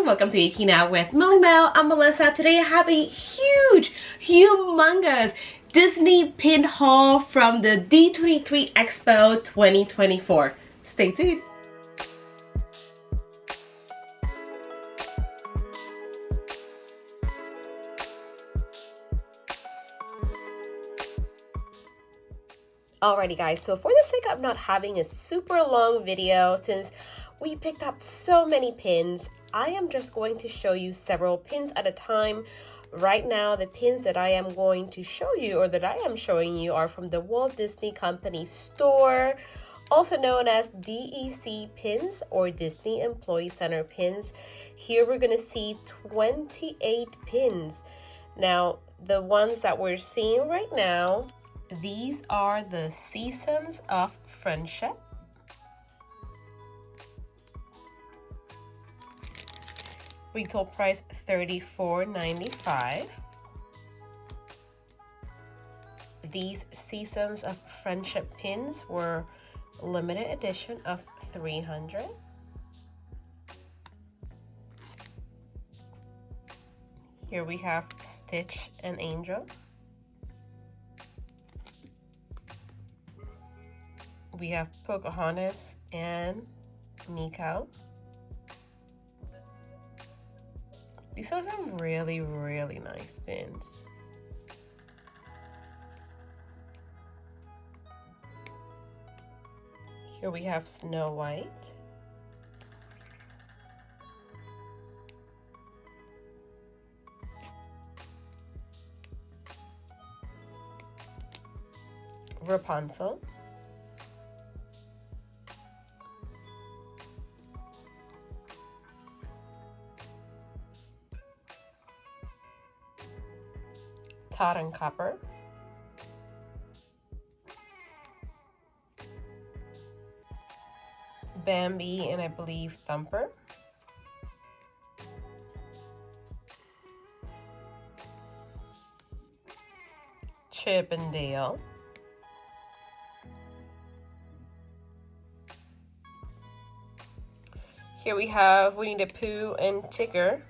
everyone, welcome to Geeking Now with MellyMel. I'm Melissa. Today I have a huge, humongous Disney pin haul from the D23 EXPO 2024. Stay tuned. Alrighty guys, so for the sake of not having a super long video, since we picked up so many pins, I am just going to show you several pins at a time. Right now, the pins that I am going to show you, or that I am showing you, are from the Walt Disney Company store, also known as DEC pins or Disney Employee Center pins. Here we're going to see 28 pins. Now, the ones that we're seeing right now, these are the Seasons of Friendship. Retail price $34.95. These Seasons of Friendship pins were limited edition of 300. Here we have Stitch and Angel. We have Pocahontas and Miko. These are some really, really nice pins. Here we have Snow White. Rapunzel. Todd and Copper. Bambi and I believe Thumper. Chip and Dale. Here we have Winnie the Pooh and Tigger.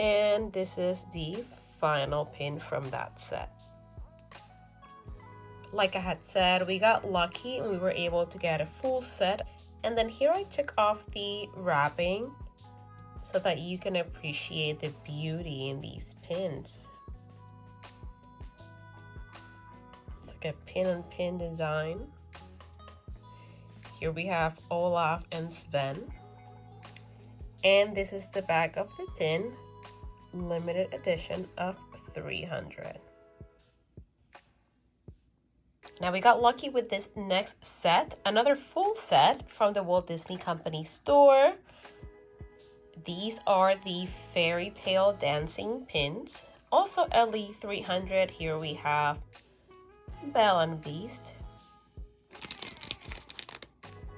And this is the final pin from that set. Like I had said, we got lucky and we were able to get a full set. And then here I took off the wrapping so that you can appreciate the beauty in these pins. It's like a pin-on-pin design. Here we have Olaf and Sven. And this is the back of the pin. Limited edition of 300. Now we got lucky with this next set, another full set from the Walt Disney Company store. These are the Fairy Tale Dancing pins, also LE 300. Here we have Belle and Beast.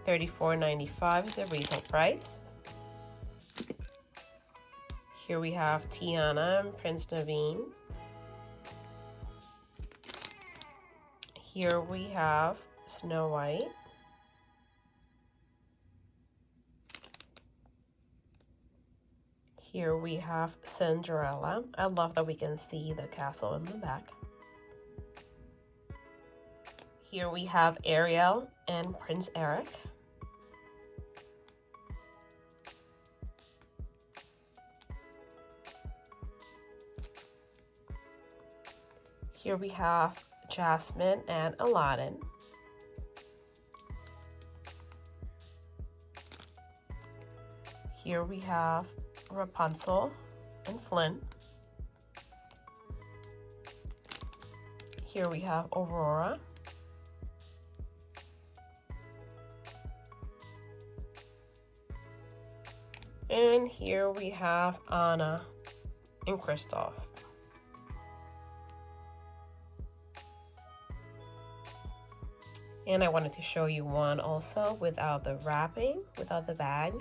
$34.95 is the retail price. Here we have Tiana and Prince Naveen. Here we have Snow White. Here we have Cinderella. I love that we can see the castle in the back. Here we have Ariel and Prince Eric. Here we have Jasmine and Aladdin. Here we have Rapunzel and Flynn. Here we have Aurora. And here we have Anna and Kristoff. And I wanted to show you one also without the wrapping, without the bag.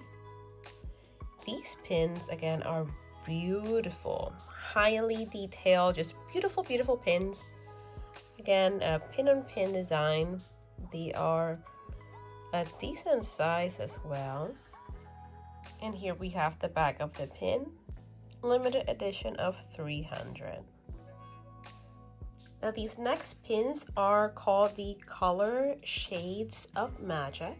These pins, again, are beautiful, highly detailed, just beautiful, beautiful pins. again, a pin-on-pin design. They are a decent size as well. And here we have the back of the pin, limited edition of 300. Now these next pins are called the Color Shades of Magic.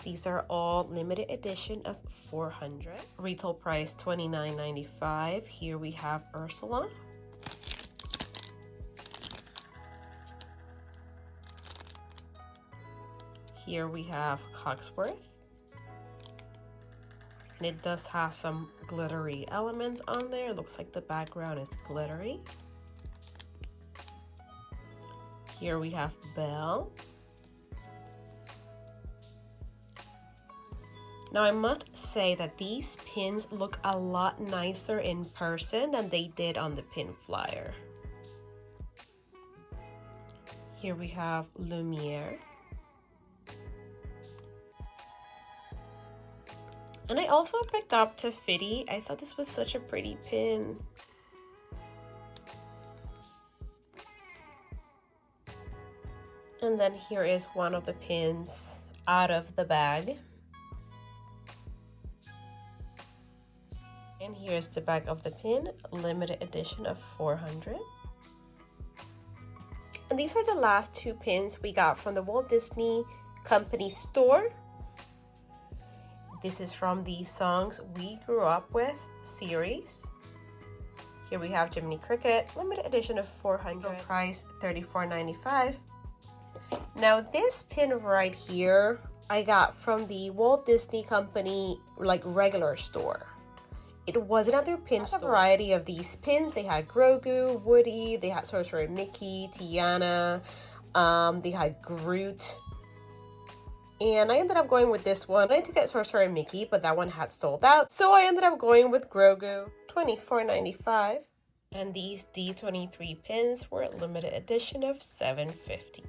These are all limited edition of 400. Retail price $29.95. Here we have Ursula. Here we have Cogsworth. And it does have some glittery elements on there. It looks like the background is glittery. Here we have Belle. Now I must say that these pins look a lot nicer in person than they did on the pin flyer. Here we have Lumiere. And I also picked up Taffiti. I thought this was such a pretty pin. And then here is one of the pins out of the bag. And here's the back of the pin, limited edition of 400. And these are the last two pins we got from the Walt Disney Company store. This is from the Songs We Grew Up With series. Here we have Jiminy Cricket, limited edition of 400, price $34.95. Now this pin right here, I got from the Walt Disney Company, like regular store. It was another pin store. A variety of these pins. They had Grogu, Woody, they had Sorcerer Mickey, Tiana, they had Groot. And I ended up going with this one. I wanted to get Sorcerer Mickey, but that one had sold out. So I ended up going with Grogu, $24.95. And these D23 pins were limited edition of $7.50.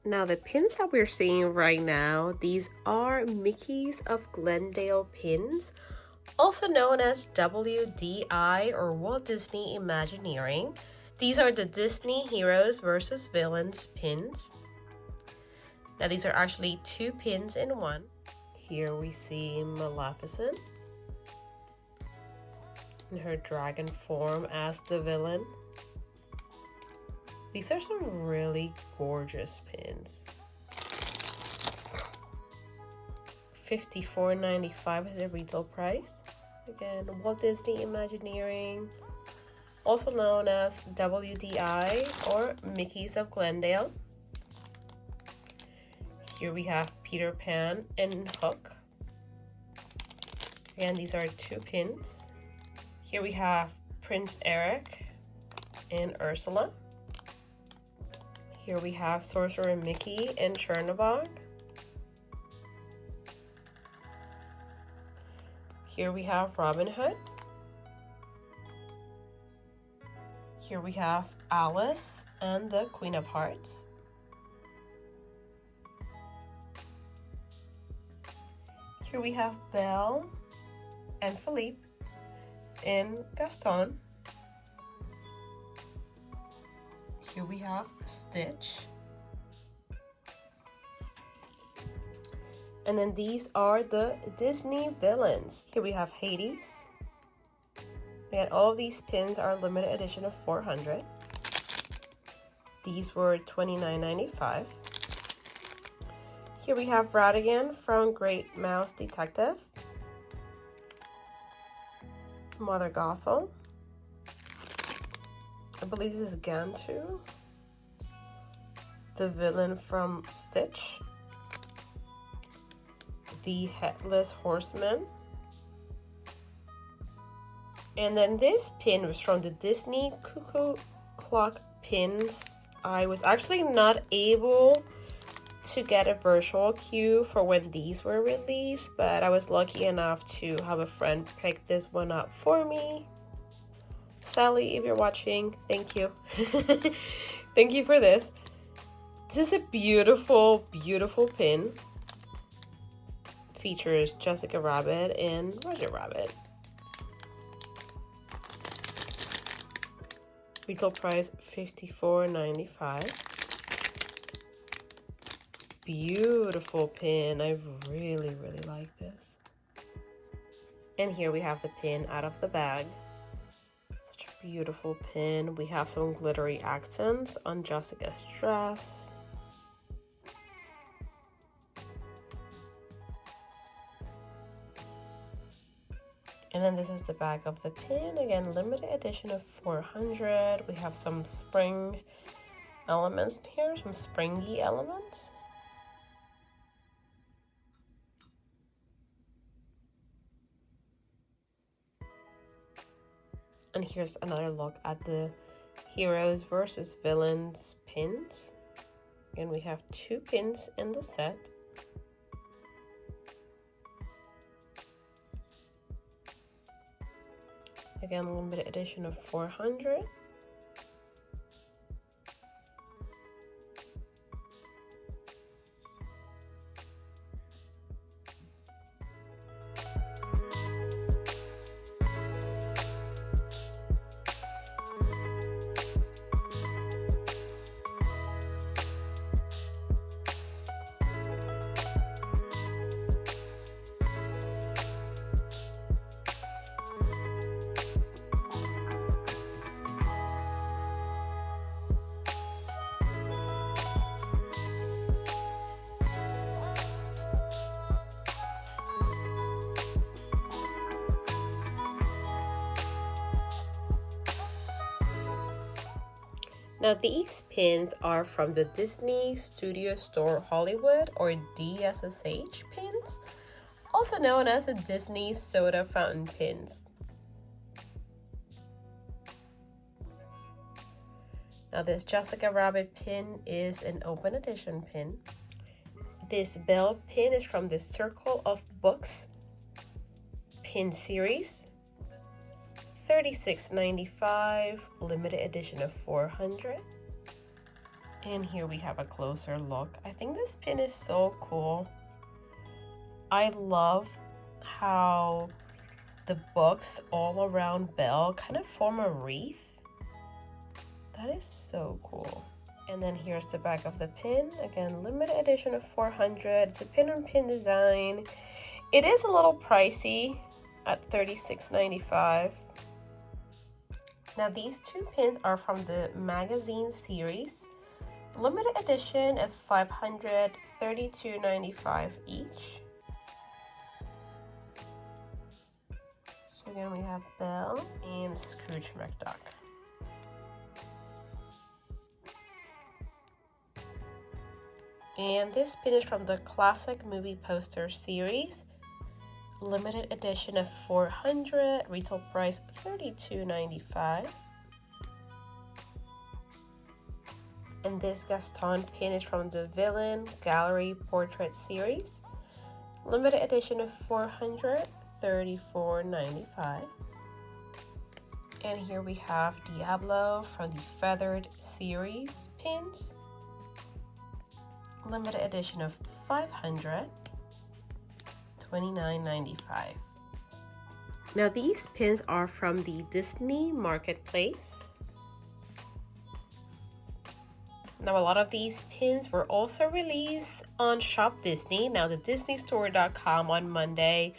Now the pins that we're seeing right now, these are Mickey's of Glendale pins, also known as WDI or Walt Disney Imagineering. These are the Disney Heroes versus Villains pins. Now these are actually two pins in one. Here we see Maleficent in her dragon form as the villain. These are some really gorgeous pins. $54.95 is the retail price. Again, Walt Disney Imagineering, also known as WDI or Mickey's of Glendale. Here we have Peter Pan and Hook. Again, these are two pins. Here we have Prince Eric and Ursula. Here we have Sorcerer Mickey and Chernobog. Here we have Robin Hood. Here we have Alice and the Queen of Hearts. Here we have Belle and Philippe and Gaston. Here we have Stitch. And then these are the Disney villains. Here we have Hades Again, all of these pins are limited edition of 400. These were $29.95. Here we have Ratigan from Great Mouse Detective. Mother Gothel. I believe this is Gantu. The villain from Stitch. The Headless Horseman. And then this pin was from the Disney Cuckoo Clock pins. I was actually not able to get a virtual queue for when these were released, but I was lucky enough to have a friend pick this one up for me. Sally, if you're watching, thank you. Thank you for this. This is a beautiful, beautiful pin. Features Jessica Rabbit and Roger Rabbit. Retail price $54.95. Beautiful pin. I really, really like this. And here we have the pin out of the bag. Such a beautiful pin. We have some glittery accents on Jessica's dress. And then this is the back of the pin. Again, limited edition of 400. We have some spring elements here, some springy elements. And here's another look at the Heroes versus Villains pins. And we have 2 pins in the set. Again, limited edition of 400. Now these pins are from the Disney Studio Store Hollywood, or DSSH pins, also known as the Disney Soda Fountain pins. Now this Jessica Rabbit pin is an open edition pin. This Belle pin is from the Circle of Books pin series. $36.95, limited edition of 400. And here we have a closer look. I think this pin is so cool. I love how the books all around Belle kind of form a wreath. That is so cool. And then here's the back of the pin. Again, limited edition of 400. It's a pin-on-pin design. It is a little pricey at $36.95. Now these 2 pins are from the magazine series, limited edition of 500, $32.95 each. So again, we have Belle and Scrooge McDuck. And this pin is from the classic movie poster series. Limited edition of 400, retail price $32.95. And this Gaston pin is from the Villain Gallery Portrait series. Limited edition of 400, $34.95. And here we have Diablo from the Feathered series pins. Limited edition of 500. $29.95. Now these pins are from the Disney Marketplace. Now a lot of these pins were also released on Shop Disney. Now the DisneyStore.com on Monday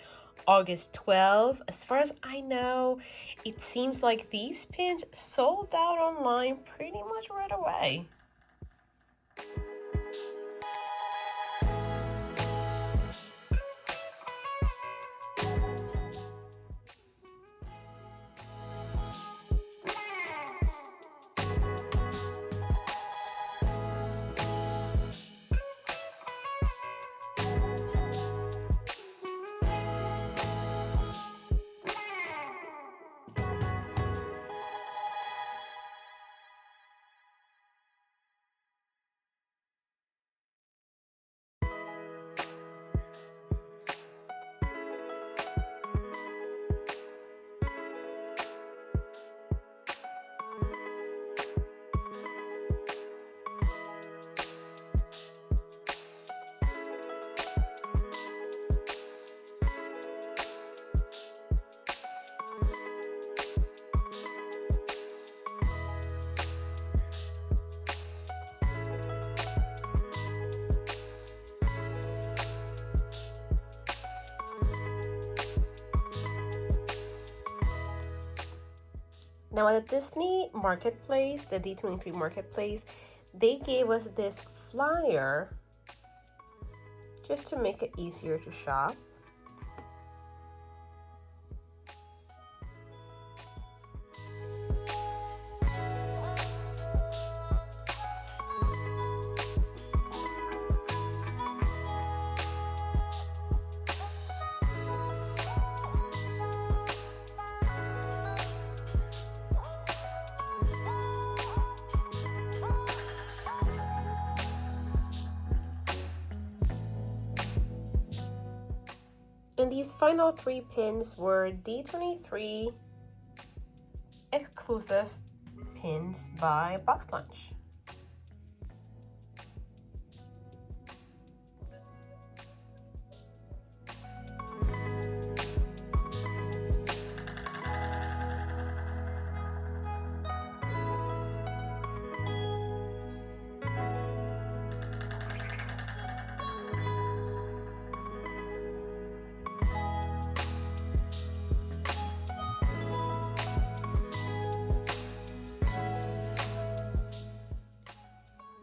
August 12th. As far as I know, it seems like these pins sold out online pretty much right away. Now at the Disney Marketplace, the D23 Marketplace, they gave us this flyer just to make it easier to shop. And these final 3 pins were D23 exclusive pins by Box Lunch.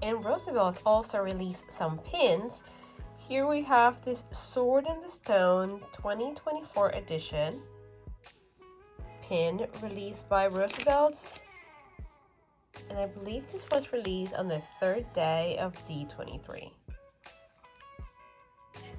And Roosevelts also released some pins. Here we have this Sword in the Stone 2024 edition pin released by Roosevelts. And I believe this was released on the 3rd day of D23.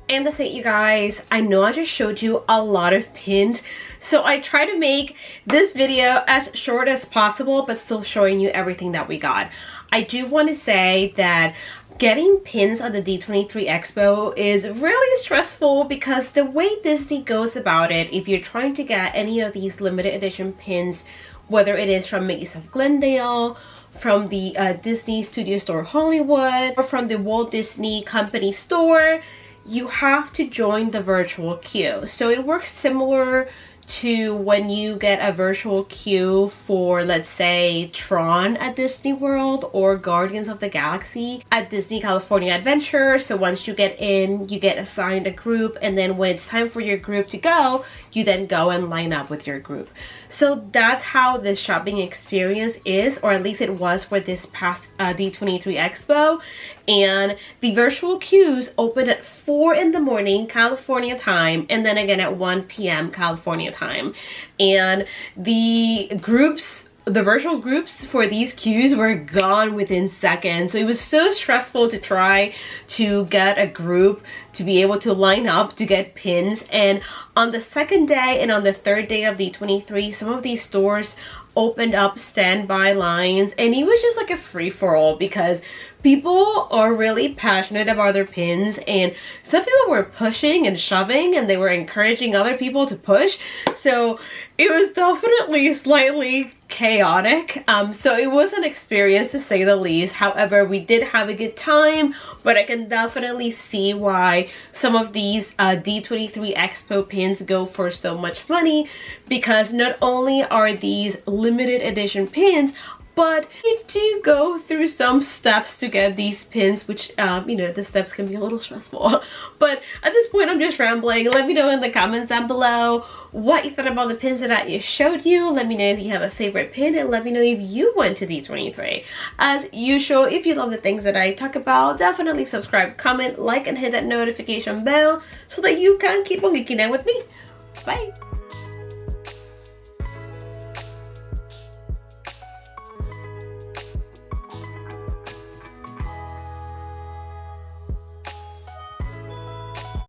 And that's it, you guys. I know I just showed you a lot of pins, so I try to make this video as short as possible, but still showing you everything that we got. I do want to say that getting pins at the D23 Expo is really stressful because the way Disney goes about it, if you're trying to get any of these limited edition pins, whether it is from Macy's of Glendale, from the Disney Studio Store Hollywood, or from the Walt Disney Company store, you have to join the virtual queue. So it works similar to when you get a virtual queue for, let's say, Tron at Disney World or Guardians of the Galaxy at Disney California Adventure. So once you get in, you get assigned a group, and then when it's time for your group to go, you then go and line up with your group. So that's how the shopping experience is, or at least it was for this past D23 Expo. And the virtual queues open at 4 in the morning California time, and then again at 1 p.m. California time. And the virtual groups for these queues were gone within seconds. So it was so stressful to try to get a group to be able to line up to get pins. And on the 2nd day and on the 3rd day of D23, some of these stores opened up standby lines, and it was just like a free-for-all because people are really passionate about their pins, and some people were pushing and shoving, and they were encouraging other people to push. So it was definitely slightly chaotic. So it was an experience to say the least. However, we did have a good time, but I can definitely see why some of these D23 Expo pins go for so much money, because not only are these limited edition pins, but you do go through some steps to get these pins, which you know, the steps can be a little stressful. But at this point I'm just rambling. Let me know in the comments down below what you thought about the pins that I showed you. Let me know if you have a favorite pin, and let me know if you went to D23. As usual, if you love the things that I talk about, definitely subscribe, comment, like, and hit that notification bell so that you can keep on geeking out with me. Bye!